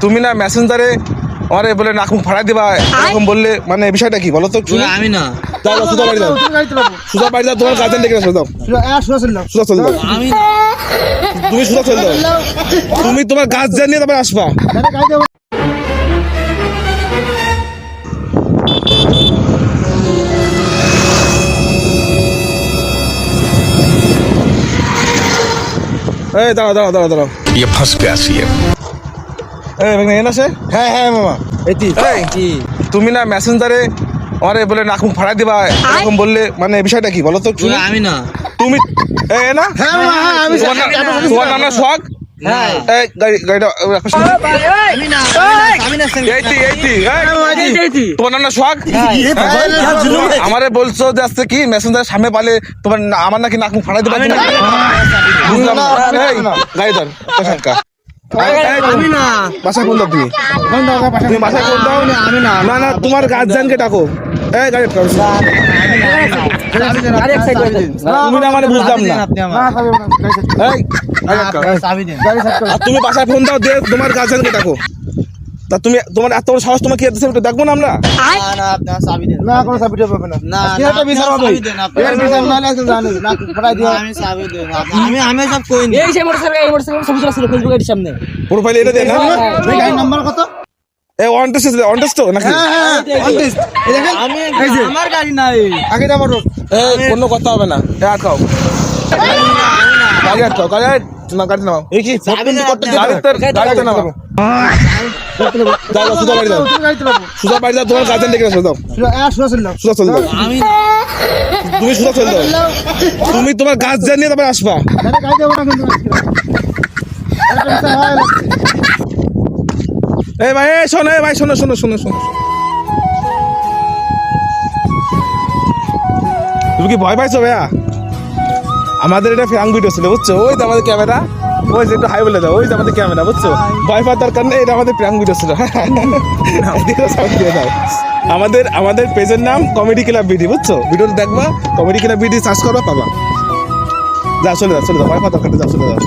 তুমি না মেসেঞ্জারে আরে বলে নাক মুখ ফাড়াই দিবা এরকম বললে, মানে বিষয়টা কি বলো তো? আমি না যাও সুজা বাড়ি যাও, সুজা বাড়ি যাও, তোমার গার্জেন ডেকে আসো, যাও সুজা চলে যাও, আমি তুমি সুজা চলে যাও, তুমি তোমার গার্জেন নিয়ে তারপরে আসবা। এই দাঁড়াও দাঁড়াও দাঁড়াও দাঁড়াও, ये फंस गया सीएम। এই ভাই এখানে আসে। হ্যাঁ মামা এই তুমি না মেসেঞ্জারে আরে বলে নাক মুখ ফাড়াই দিবা এরকম বললে, মানে বিষয়টা কি বলো তো? আমি না তুমি এই না হ্যাঁ মামা, হ্যাঁ আমি তোমার নাম না সোহাগ? হ্যাঁ এই গাড়িটা রাখো সামনে। আমি না আমি না তোমার নাম না সোহাগ? আমারে বলছো যে আজকে কি মেসেঞ্জার সামনে পালে তোমার আমার নাকি নাক মুখ ফাড়াই দিবা? বুঝলাম না। এই, গাড়ি ধর পোশাকা। আমি না বাসায় ফোন দাও তুমি, তুমি বাসায় ফোন দাও। আমি না না না তোমার গার্জিয়ানকে ডাকো। এই গাড়ি ধর। তুমি না মানে বুঝলাম না। এই, গাড়ি ধর। আর তুমি বাসায় ফোন দাও, দিয়ে তোমার গার্জিয়ানকে ডাকো। তা তুমি তোমার এত বড় সাহস, তোমার কি দিচ্ছে একটু দেখবো না আমরা? না কোনো সাবিটা পাবে না না আজকে একটা বিচার হবে এর বিচার না লাগছে জানি না পড়াই দিও আমি সব কই না এই মোটরসাইকেল ছবি চলছিল ফেসবুকের সামনে প্রোফাইল এটা দেন না। এই গাড়ি নাম্বার কত? এই অনটেস্ট তো নাকি? হ্যাঁ অনটেস্ট এই দেখেন আমি আমার গাড়ি নাই আগে নাম্বার এই কোনো কথা হবে না। এই আটকাও, গাড়ি আটকাও, গাড়ি না, গাড়ি নামাও। এই কি গাড়িতে নামাও। যাও সুজা বাড়ি যাও, সুজা বাড়ি যাও, তোমার গার্জেন ডেকে আসো, যাও সুজা চলে যাও, আমি তুমি সুজা চলে যাও, তুমি তোমার গার্জেন নিয়ে তারপরে আসবা। গাড়ি দেবো না কিন্তু এই ভাই এই শোনো, এই ভাই শোনো শোনো শোনো শোনো, তুমি কি ভয় পাইছো ভাইয়া? আমাদের এটা ফ্যাং ভিডিও ছিল বুঝছো, ওই তো আমাদের ক্যামেরা, ওই যে একটু হাই বলে দাও, ওই যে আমাদের ক্যামেরা বুঝছো, ভয় পাওয়ার দরকার নেই, এটা আমাদের প্র্যাঙ্ক ভিডিও ছিল। আমাদের পেজের নাম কমেডি ক্লাব বিডি বুঝছো, ভিডিওটা দেখবা, কমেডি ক্লাব বিডি সার্চ করবা পাবা। যা চলে যাও, চলে যাও, ভয় পাওয়ার দরকার নেই, যা চলে যাও।